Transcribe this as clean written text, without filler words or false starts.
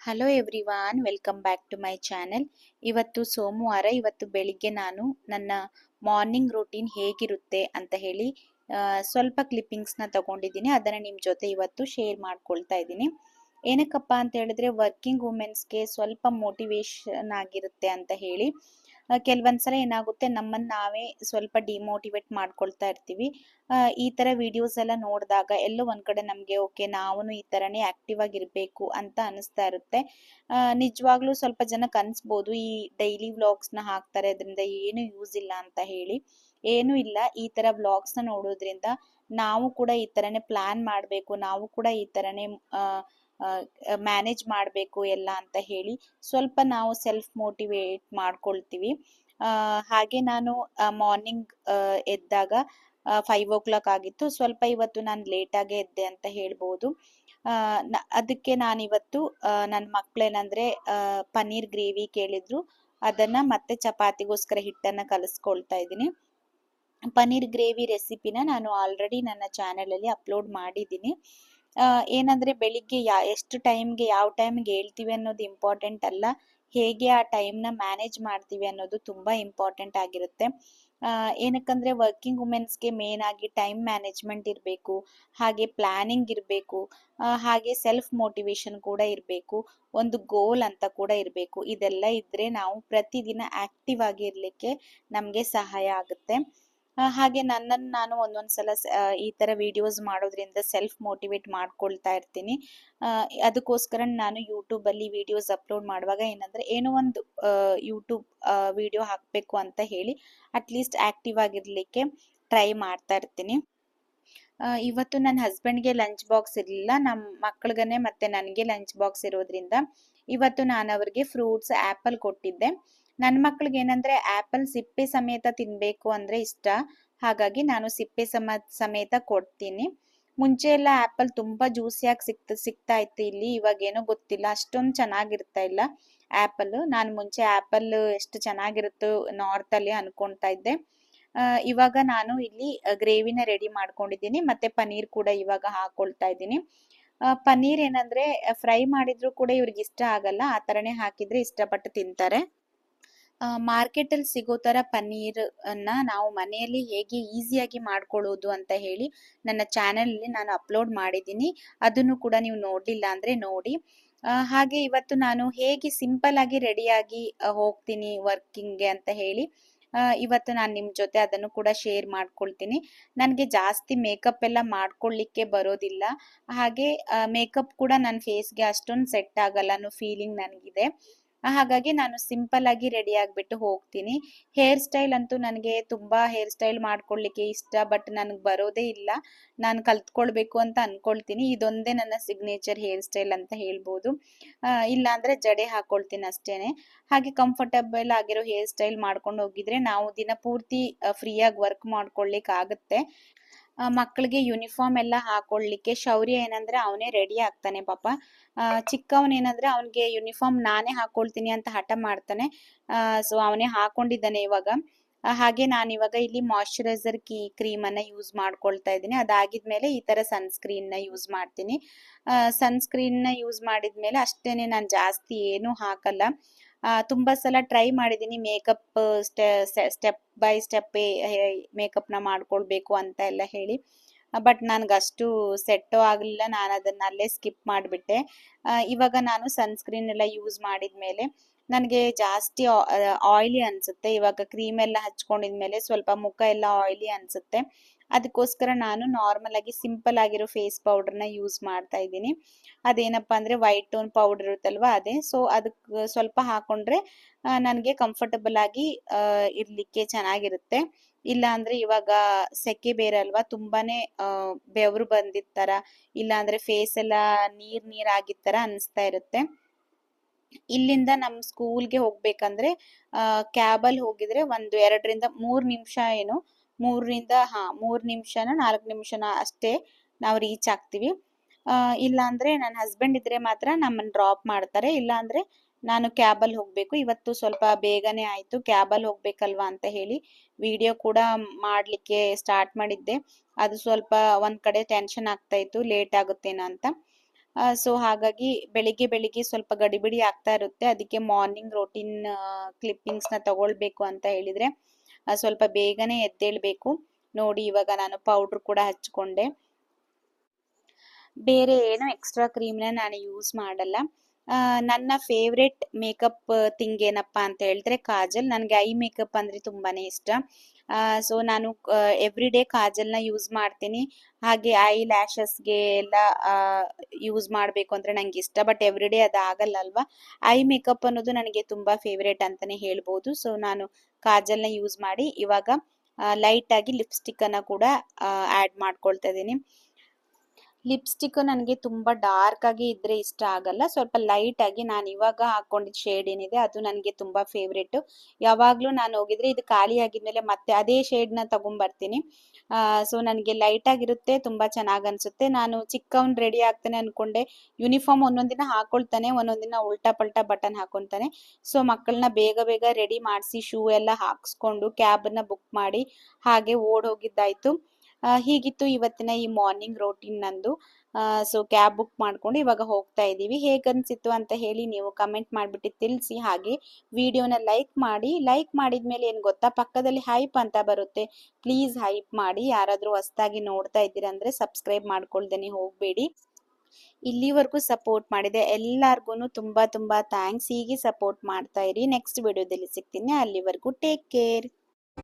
Hello everyone, welcome back to my channel. ಇವತ್ತು ಸೋಮವಾರ. ಇವತ್ತು ಬೆಳಿಗ್ಗೆ ನಾನು ನನ್ನ ಮಾರ್ನಿಂಗ್ ರೂಟೀನ್ ಹೇಗಿರುತ್ತೆ ಅಂತ ಹೇಳಿ ಸ್ವಲ್ಪ ಕ್ಲಿಪ್ಪಿಂಗ್ಸ್ನ ತಗೊಂಡಿದ್ದೀನಿ. ಅದನ್ನು ನಿಮ್ಮ ಜೊತೆ ಇವತ್ತು ಶೇರ್ ಮಾಡ್ಕೊಳ್ತಾ ಇದ್ದೀನಿ. ಏನಕ್ಕಪ್ಪ ಅಂತ ಹೇಳಿದ್ರೆ ವರ್ಕಿಂಗ್ ವುಮೆನ್ಸ್ಗೆ ಸ್ವಲ್ಪ ಮೋಟಿವೇಶನ್ ಆಗಿರುತ್ತೆ ಅಂತ ಹೇಳಿ. ಕೆಲವೊಂದ್ಸಲ ಏನಾಗುತ್ತೆ, ನಮ್ಮನ್ನು ನಾವೇ ಸ್ವಲ್ಪ ಡಿಮೋಟಿವೇಟ್ ಮಾಡ್ಕೊಳ್ತಾ ಇರ್ತೀವಿ. ಈ ಥರ ವಿಡಿಯೋಸ್ ಎಲ್ಲ ನೋಡಿದಾಗ ಎಲ್ಲೋ ಒಂದ್ ಕಡೆ ನಮಗೆ ಓಕೆ, ನಾವು ಈ ಥರನೇ ಆಕ್ಟಿವ್ ಆಗಿರಬೇಕು ಅಂತ ಅನಿಸ್ತಾ ಇರುತ್ತೆ. ನಿಜವಾಗ್ಲೂ ಸ್ವಲ್ಪ ಜನಕ್ಕೆ ಅನಿಸ್ಬೋದು ಈ ಡೈಲಿ ವ್ಲಾಗ್ಸ್ನ ಹಾಕ್ತಾರೆ ಅದರಿಂದ ಏನು ಯೂಸ್ ಇಲ್ಲ ಅಂತ ಹೇಳಿ. ಏನೂ ಇಲ್ಲ, ಈ ಥರ ವ್ಲಾಗ್ಸ್ನ ನೋಡೋದ್ರಿಂದ ನಾವು ಕೂಡ ಈ ಥರನೇ ಪ್ಲಾನ್ ಮಾಡಬೇಕು, ನಾವು ಕೂಡ ಈ ಥರನೇ ಮ್ಯಾನೇಜ್ ಮಾಡಬೇಕು ಎಲ್ಲ ಅಂತ ಹೇಳಿ ಸ್ವಲ್ಪ ನಾವು ಸೆಲ್ಫ್ ಮೋಟಿವೇಟ್ ಮಾಡ್ಕೊಳ್ತೀವಿ. ಹಾಗೆ ನಾನು ಮಾರ್ನಿಂಗ್ ಎದ್ದಾಗ 5 o'clock ಆಗಿತ್ತು. ಸ್ವಲ್ಪ ಇವತ್ತು ನಾನು ಲೇಟಾಗೇ ಎದ್ದೆ ಅಂತ ಹೇಳ್ಬೋದು. ಅದಕ್ಕೆ ನಾನಿವತ್ತು ನನ್ನ ಮಕ್ಕಳೇನಂದ್ರೆ ಪನ್ನೀರ್ ಗ್ರೇವಿ ಕೇಳಿದ್ರು, ಅದನ್ನ ಮತ್ತೆ ಚಪಾತಿಗೋಸ್ಕರ ಹಿಟ್ಟನ್ನು ಕಲಿಸ್ಕೊಳ್ತಾ ಇದ್ದೀನಿ. ಪನ್ನೀರ್ ಗ್ರೇವಿ ರೆಸಿಪಿನ ನಾನು ಆಲ್ರೆಡಿ ನನ್ನ ಚಾನಲಲ್ಲಿ ಅಪ್ಲೋಡ್ ಮಾಡಿದ್ದೀನಿ. ಏನಂದ್ರೆ ಬೆಳಿಗ್ಗೆ ಎಷ್ಟು ಟೈಮ್ಗೆ ಯಾವ ಟೈಮ್ಗೆ ಹೇಳ್ತೀವಿ ಅನ್ನೋದು ಇಂಪಾರ್ಟೆಂಟ್ ಅಲ್ಲ, ಹೇಗೆ ಆ ಟೈಮ್ನ ಮ್ಯಾನೇಜ್ ಮಾಡ್ತೀವಿ ಅನ್ನೋದು ತುಂಬ ಇಂಪಾರ್ಟೆಂಟ್ ಆಗಿರುತ್ತೆ. ಏನಕ್ಕಂದ್ರೆ ವರ್ಕಿಂಗ್ ವುಮೆನ್ಸ್ಗೆ ಮೇನ್ ಆಗಿ ಟೈಮ್ ಮ್ಯಾನೇಜ್ಮೆಂಟ್ ಇರಬೇಕು, ಹಾಗೆ ಪ್ಲಾನಿಂಗ್ ಇರಬೇಕು, ಹಾಗೆ ಸೆಲ್ಫ್ ಮೋಟಿವೇಶನ್ ಕೂಡ ಇರಬೇಕು, ಒಂದು ಗೋಲ್ ಅಂತ ಕೂಡ ಇರಬೇಕು. ಇದೆಲ್ಲ ಇದ್ರೆ ನಾವು ಪ್ರತಿದಿನ ಆಕ್ಟಿವ್ ಆಗಿ ಇರಲಿಕ್ಕೆ ನಮಗೆ ಸಹಾಯ ಆಗುತ್ತೆ. ಹಾಗೆ ನನ್ನನ್ನು ನಾನು ಒಂದೊಂದ್ಸಲ ಈ ಥರ ವಿಡಿಯೋಸ್ ಮಾಡೋದ್ರಿಂದ ಸೆಲ್ಫ್ ಮೋಟಿವೇಟ್ ಮಾಡ್ಕೊಳ್ತಾ ಇರ್ತೀನಿ. ಅದಕ್ಕೋಸ್ಕರ ನಾನು ಯೂಟ್ಯೂಬಲ್ಲಿ ವಿಡಿಯೋಸ್ ಅಪ್ಲೋಡ್ ಮಾಡುವಾಗ ಏನೋ ಒಂದು ಯೂಟ್ಯೂಬ್ ವಿಡಿಯೋ ಹಾಕಬೇಕು ಅಂತ ಹೇಳಿ ಅಟ್ಲೀಸ್ಟ್ ಆಕ್ಟಿವ್ ಆಗಿರಲಿಕ್ಕೆ ಟ್ರೈ ಮಾಡ್ತಾ ಇರ್ತೀನಿ. ಇವತ್ತು ನನ್ನ ಹಸ್ಬೆಂಡ್ಗೆ ಲಂಚ್ ಬಾಕ್ಸ್ ಇರಲಿಲ್ಲ, ನಮ್ಮ ಮಕ್ಕಳಿಗನೆ ಮತ್ತೆ ನನಗೆ ಲಂಚ್ ಬಾಕ್ಸ್ ಇರೋದ್ರಿಂದ ಇವತ್ತು ನಾನು ಅವ್ರಿಗೆ ಫ್ರೂಟ್ಸ್ ಆ್ಯಪಲ್ ಕೊಟ್ಟಿದ್ದೆ. ನನ್ನ ಮಕ್ಳಿಗೆ ಏನಂದ್ರೆ ಆ್ಯಪಲ್ ಸಿಪ್ಪೆ ಸಮೇತ ತಿನ್ನಬೇಕು ಅಂದರೆ ಇಷ್ಟ, ಹಾಗಾಗಿ ನಾನು ಸಿಪ್ಪೆ ಸಮೇತ ಕೊಡ್ತೀನಿ. ಮುಂಚೆ ಎಲ್ಲ ಆ್ಯಪಲ್ ತುಂಬ ಜ್ಯೂಸಿಯಾಗಿ ಸಿಗ್ತಾ ಇತ್ತು ಇಲ್ಲಿ, ಇವಾಗೇನೋ ಗೊತ್ತಿಲ್ಲ, ಅಷ್ಟೊಂದು ಚೆನ್ನಾಗಿರ್ತಾ ಇಲ್ಲ ಆ್ಯಪಲ್. ನಾನು ಮುಂಚೆ ಆ್ಯಪಲ್ ಎಷ್ಟು ಚೆನ್ನಾಗಿರುತ್ತೋ ನಾರ್ತಲ್ಲಿ ಅನ್ಕೊಳ್ತಾ ಇದ್ದೆ. ಇವಾಗ ನಾನು ಇಲ್ಲಿ ಗ್ರೇವಿನ ರೆಡಿ ಮಾಡ್ಕೊಂಡಿದ್ದೀನಿ, ಮತ್ತೆ ಪನ್ನೀರ್ ಕೂಡ ಇವಾಗ ಹಾಕೊಳ್ತಾ ಇದ್ದೀನಿ. ಪನ್ನೀರ್ ಏನಂದ್ರೆ ಫ್ರೈ ಮಾಡಿದ್ರು ಕೂಡ ಇವ್ರಿಗೆ ಇಷ್ಟ ಆಗಲ್ಲ, ಆ ಥರನೇ ಹಾಕಿದ್ರೆ ಇಷ್ಟಪಟ್ಟು ತಿಂತಾರೆ. ಮಾರ್ಕೆಟಲ್ಲಿ ಸಿಗೋ ಥರ ಪನ್ನೀರ್ ಅನ್ನ ನಾವು ಮನೆಯಲ್ಲಿ ಹೇಗೆ ಈಸಿಯಾಗಿ ಮಾಡ್ಕೊಳ್ಳೋದು ಅಂತ ಹೇಳಿ ನನ್ನ ಚಾನಲಲ್ಲಿ ನಾನು ಅಪ್ಲೋಡ್ ಮಾಡಿದ್ದೀನಿ, ಅದನ್ನು ಕೂಡ ನೀವು ನೋಡಲಿಲ್ಲ ಅಂದರೆ ನೋಡಿ. ಹಾಗೆ ಇವತ್ತು ನಾನು ಹೇಗೆ ಸಿಂಪಲ್ ಆಗಿ ರೆಡಿಯಾಗಿ ಹೋಗ್ತೀನಿ ವರ್ಕಿಂಗ್ಗೆ ಅಂತ ಹೇಳಿ ಇವತ್ತು ನಾನು ನಿಮ್ಮ ಜೊತೆ ಅದನ್ನು ಕೂಡ ಶೇರ್ ಮಾಡ್ಕೊಳ್ತೀನಿ. ನನಗೆ ಜಾಸ್ತಿ ಮೇಕಪ್ ಎಲ್ಲ ಮಾಡ್ಕೊಳ್ಳಿಕ್ಕೆ ಬರೋದಿಲ್ಲ, ಹಾಗೆ ಮೇಕಪ್ ಕೂಡ ನನ್ನ ಫೇಸ್ಗೆ ಅಷ್ಟೊಂದು ಸೆಟ್ ಆಗಲ್ಲ ಅನ್ನೋ ಫೀಲಿಂಗ್ ನನಗಿದೆ. ಹಾಗಾಗಿ ನಾನು ಸಿಂಪಲ್ ಆಗಿ ರೆಡಿ ಆಗಿಬಿಟ್ಟು ಹೋಗ್ತೀನಿ. ಹೇರ್ ಸ್ಟೈಲ್ ಅಂತೂ ನನಗೆ ತುಂಬ ಹೇರ್ ಸ್ಟೈಲ್ ಮಾಡ್ಕೊಳ್ಳಿಕ್ಕೆ ಇಷ್ಟ, ಬಟ್ ನನಗೆ ಬರೋದೇ ಇಲ್ಲ. ನಾನು ಕಲ್ತ್ಕೊಳ್ಬೇಕು ಅಂತ ಅನ್ಕೊಳ್ತೀನಿ, ಇದೊಂದೇ ನನ್ನ ಸಿಗ್ನೇಚರ್ ಹೇರ್ ಸ್ಟೈಲ್ ಅಂತ ಹೇಳ್ಬೋದು. ಇಲ್ಲಾಂದರೆ ಜಡೆ ಹಾಕೊಳ್ತೀನಿ ಅಷ್ಟೇನೆ. ಹಾಗೆ ಕಂಫರ್ಟಬಲ್ ಆಗಿರೋ ಹೇರ್ ಸ್ಟೈಲ್ ಮಾಡ್ಕೊಂಡು ಹೋಗಿದ್ರೆ ನಾವು ದಿನ ಪೂರ್ತಿ ಫ್ರೀಯಾಗಿ ವರ್ಕ್ ಮಾಡ್ಕೊಳ್ಳಿಕ್ಕೆ ಆಗುತ್ತೆ. ಮಕ್ಕಳಿಗೆ ಯೂನಿಫಾರ್ಮ್ ಎಲ್ಲ ಹಾಕೊಳ್ಳಿಕ್ಕೆ ಶೌರ್ಯ ಏನಂದ್ರೆ ಅವನೇ ರೆಡಿ ಆಗ್ತಾನೆ ಪಾಪ. ಚಿಕ್ಕವನೇನಂದ್ರೆ ಅವನಿಗೆ ಯೂನಿಫಾರ್ಮ್ ನಾನೇ ಹಾಕೊಳ್ತೀನಿ ಅಂತ ಹಠ ಮಾಡ್ತಾನೆ. ಸೊ ಅವನೇ ಹಾಕೊಂಡಿದ್ದಾನೆ ಇವಾಗ. ಹಾಗೆ ನಾನು ಇವಾಗ ಇಲ್ಲಿ ಮಾಯಶ್ಚರೈಸರ್ ಕ್ರೀಮನ್ನು ಯೂಸ್ ಮಾಡ್ಕೊಳ್ತಾ ಇದ್ದೀನಿ. ಅದಾಗಿದ್ಮೇಲೆ ಈ ಥರ ಸನ್ಸ್ಕ್ರೀನ್ನ ಯೂಸ್ ಮಾಡ್ತೀನಿ. ಸನ್ಸ್ಕ್ರೀನ್ನ ಯೂಸ್ ಮಾಡಿದ್ಮೇಲೆ ಅಷ್ಟೇನೆ, ನಾನು ಜಾಸ್ತಿ ಏನೂ ಹಾಕಲ್ಲ. ತುಂಬ ಸಲ ಟ್ರೈ ಮಾಡಿದ್ದೀನಿ ಮೇಕಪ್ ಸ್ಟೆಪ್ ಬೈ ಸ್ಟೆಪ್ ಮೇಕಪ್ನ ಮಾಡ್ಕೊಳ್ಬೇಕು ಅಂತ ಎಲ್ಲ ಹೇಳಿ, ಬಟ್ ನನಗಷ್ಟು ಸೆಟ್ಟೋ ಆಗಲಿಲ್ಲ, ನಾನು ಅದನ್ನು ಅಲ್ಲೇ ಸ್ಕಿಪ್ ಮಾಡಿಬಿಟ್ಟೆ. ಇವಾಗ ನಾನು ಸನ್ಸ್ಕ್ರೀನ್ ಎಲ್ಲ ಯೂಸ್ ಮಾಡಿದ್ಮೇಲೆ ನನಗೆ ಜಾಸ್ತಿ ಆಯಿಲಿ ಅನಿಸುತ್ತೆ. ಇವಾಗ ಕ್ರೀಮ್ ಎಲ್ಲ ಹಚ್ಕೊಂಡಿದ್ಮೇಲೆ ಸ್ವಲ್ಪ ಮುಖ ಎಲ್ಲ ಆಯಿಲಿ ಅನಿಸುತ್ತೆ. ಅದಕ್ಕೋಸ್ಕರ ನಾನು ನಾರ್ಮಲ್ ಆಗಿ ಸಿಂಪಲ್ ಆಗಿರೋ ಫೇಸ್ ಪೌಡರ್ನ ಯೂಸ್ ಮಾಡ್ತಾ ಇದ್ದೀನಿ. ಅದೇನಪ್ಪ ಅಂದರೆ ವೈಟ್ ಟೋನ್ ಪೌಡರ್ ಇರುತ್ತಲ್ವ ಅದೇ. ಸೊ ಅದಕ್ಕೆ ಸ್ವಲ್ಪ ಹಾಕೊಂಡ್ರೆ ನನಗೆ ಕಂಫರ್ಟಬಲ್ ಆಗಿ ಇರಲಿಕ್ಕೆ ಚೆನ್ನಾಗಿರುತ್ತೆ. ಇಲ್ಲ ಅಂದರೆ ಇವಾಗ ಸೆಕೆ ಬೇರೆ ಅಲ್ವಾ, ತುಂಬಾನೇ ಬೆವರು ಬಂದಿರ್ತಾರ, ಇಲ್ಲ ಅಂದರೆ ಫೇಸ್ ಎಲ್ಲ ನೀರಾಗಿದ್ದ ಥರ ಅನಿಸ್ತಾ ಇರುತ್ತೆ. ಇಲ್ಲಿಂದ ನಮ್ಮ ಸ್ಕೂಲ್ಗೆ ಹೋಗ್ಬೇಕಂದ್ರೆ ಕ್ಯಾಬಲ್ಲಿ ಹೋಗಿದ್ರೆ ಒಂದು 2-3 ನಿಮಿಷ, ಏನು 3 ನಿಮಿಷನ 4 ನಿಮಿಷನ ಅಷ್ಟೇ ನಾವು ರೀಚ್ ಆಗ್ತೀವಿ. ಇಲ್ಲ ಅಂದರೆ ನನ್ನ ಹಸ್ಬೆಂಡ್ ಇದ್ರೆ ಮಾತ್ರ ನಮ್ಮನ್ನು ಡ್ರಾಪ್ ಮಾಡ್ತಾರೆ, ಇಲ್ಲ ಅಂದರೆ ನಾನು ಕ್ಯಾಬಲ್ಲಿ ಹೋಗಬೇಕು. ಇವತ್ತು ಸ್ವಲ್ಪ ಬೇಗನೆ ಆಯಿತು, ಕ್ಯಾಬಲ್ಲಿ ಹೋಗ್ಬೇಕಲ್ವಾ ಅಂತ ಹೇಳಿ ವಿಡಿಯೋ ಕೂಡ ಮಾಡಲಿಕ್ಕೆ ಸ್ಟಾರ್ಟ್ ಮಾಡಿದ್ದೆ. ಅದು ಸ್ವಲ್ಪ ಒಂದು ಕಡೆ ಟೆನ್ಷನ್ ಆಗ್ತಾ ಇತ್ತು, ಲೇಟ್ ಆಗುತ್ತೇನೋ ಅಂತ. ಸೊ ಹಾಗಾಗಿ ಬೆಳಿಗ್ಗೆ ಬೆಳಿಗ್ಗೆ ಸ್ವಲ್ಪ ಗಡಿಬಿಡಿ ಆಗ್ತಾ ಇರುತ್ತೆ. ಅದಕ್ಕೆ ಮಾರ್ನಿಂಗ್ ರೋಟೀನ್ ಕ್ಲಿಪ್ಪಿಂಗ್ಸ್ನ ತಗೊಳ್ಬೇಕು ಅಂತ ಹೇಳಿದ್ರೆ ಸ್ವಲ್ಪ ಬೇಗನೆ ಎದ್ದೇಳಬೇಕು. ನೋಡಿ ಇವಾಗ ನಾನು ಪೌಡ್ರ್ ಕೂಡ ಹಚ್ಕೊಂಡೆ. ಬೇರೆ ಏನು ಎಕ್ಸ್ಟ್ರಾ ಕ್ರೀಮ್ನ ನಾನು ಯೂಸ್ ಮಾಡಲ್ಲ. ನನ್ನ ಫೇವ್ರೆಟ್ ಮೇಕಪ್ ಥಿಂಗ್ ಏನಪ್ಪ ಅಂತ ಹೇಳಿದ್ರೆ ಕಾಜಲ್. ನನಗೆ ಐ ಮೇಕಪ್ ಅಂದರೆ ತುಂಬಾನೇ ಇಷ್ಟ. ಸೊ ನಾನು ಎವ್ರಿ ಡೇ ಕಾಜಲ್ನ ಯೂಸ್ ಮಾಡ್ತೀನಿ. ಹಾಗೆ ಐ ಲ್ಯಾಶಸ್ಗೆ ಎಲ್ಲ ಯೂಸ್ ಮಾಡಬೇಕು ಅಂದರೆ ನನಗೆ ಇಷ್ಟ. ಬಟ್ ಎವ್ರಿ ಡೇ ಅದು ಆಗಲ್ಲ ಅಲ್ವಾ. ಐ ಮೇಕಪ್ ಅನ್ನೋದು ನನಗೆ ತುಂಬ ಫೇವ್ರೇಟ್ ಅಂತಲೇ ಹೇಳ್ಬೋದು. ಸೊ ನಾನು ಕಾಜಲ್ನ ಯೂಸ್ ಮಾಡಿ ಇವಾಗ ಲೈಟಾಗಿ ಲಿಪ್ಸ್ಟಿಕ್ಕನ್ನು ಕೂಡ ಆ್ಯಡ್ ಮಾಡ್ಕೊಳ್ತಾ ಇದ್ದೀನಿ. ಲಿಪ್ಸ್ಟಿಕ್ ನನಗೆ ತುಂಬ ಡಾರ್ಕ್ ಆಗಿ ಇದ್ರೆ ಇಷ್ಟ ಆಗಲ್ಲ. ಸ್ವಲ್ಪ ಲೈಟ್ ಆಗಿ ನಾನು ಇವಾಗ ಹಾಕೊಂಡಿದ್ದ ಶೇಡ್ ಏನಿದೆ ಅದು ನನಗೆ ತುಂಬ ಫೇವ್ರೇಟು. ಯಾವಾಗಲೂ ನಾನು ಹೋಗಿದ್ರೆ ಇದು ಖಾಲಿ ಆಗಿದ್ಮೇಲೆ ಮತ್ತೆ ಅದೇ ಶೇಡ್ನ ತಗೊಂಬರ್ತೀನಿ. ಸೊ ನನಗೆ ಲೈಟ್ ಆಗಿರುತ್ತೆ, ತುಂಬ ಚೆನ್ನಾಗಿ ಅನಿಸುತ್ತೆ. ನಾನು ಚಿಕ್ಕವನ್ ರೆಡಿ ಆಗ್ತಾನೆ ಅಂದ್ಕೊಂಡೆ, ಯೂನಿಫಾರ್ಮ್ ಒಂದೊಂದಿನ ಹಾಕೊಳ್ತಾನೆ, ಒಂದೊಂದಿನ ಉಲ್ಟಾ ಪಲ್ಟಾ ಬಟನ್ ಹಾಕೊತಾನೆ. ಸೊ ಮಕ್ಕಳನ್ನ ಬೇಗ ಬೇಗ ರೆಡಿ ಮಾಡಿಸಿ ಶೂ ಎಲ್ಲ ಹಾಕ್ಸ್ಕೊಂಡು ಕ್ಯಾಬನ್ನು ಬುಕ್ ಮಾಡಿ ಹಾಗೆ ಓಡ್ ಹೋಗಿದ್ದಾಯ್ತು. ಹೀಗಿತ್ತು ಇವತ್ತಿನ ಈ ಮಾರ್ನಿಂಗ್ ರೋಟೀನ್ ನಂದು. ಸೊ ಕ್ಯಾಬ್ ಬುಕ್ ಮಾಡ್ಕೊಂಡು ಇವಾಗ ಹೋಗ್ತಾ ಇದ್ದೀವಿ. ಹೇಗನ್ಸಿತ್ತು ಅಂತ ಹೇಳಿ ನೀವು ಕಮೆಂಟ್ ಮಾಡಿಬಿಟ್ಟು ತಿಳಿಸಿ. ಹಾಗೆ ವಿಡಿಯೋನ ಲೈಕ್ ಮಾಡಿ. ಲೈಕ್ ಮಾಡಿದ್ಮೇಲೆ ಏನು ಗೊತ್ತಾ, ಪಕ್ಕದಲ್ಲಿ ಹೈಪ್ ಅಂತ ಬರುತ್ತೆ, ಪ್ಲೀಸ್ ಹೈಪ್ ಮಾಡಿ. ಯಾರಾದರೂ ಹೊಸದಾಗಿ ನೋಡ್ತಾ ಇದ್ದೀರಾ ಅಂದರೆ ಸಬ್ಸ್ಕ್ರೈಬ್ ಮಾಡ್ಕೊಳ್ದೇನೆ ಹೋಗಬೇಡಿ. ಇಲ್ಲಿವರೆಗೂ ಸಪೋರ್ಟ್ ಮಾಡಿದೆ ಎಲ್ಲರಿಗೂ ತುಂಬ ತುಂಬ ಥ್ಯಾಂಕ್ಸ್. ಹೀಗೆ ಸಪೋರ್ಟ್ ಮಾಡ್ತಾ ಇರಿ. ನೆಕ್ಸ್ಟ್ ವಿಡಿಯೋದಲ್ಲಿ ಸಿಗ್ತೀನಿ. ಅಲ್ಲಿವರೆಗೂ ಟೇಕ್ ಕೇರ್.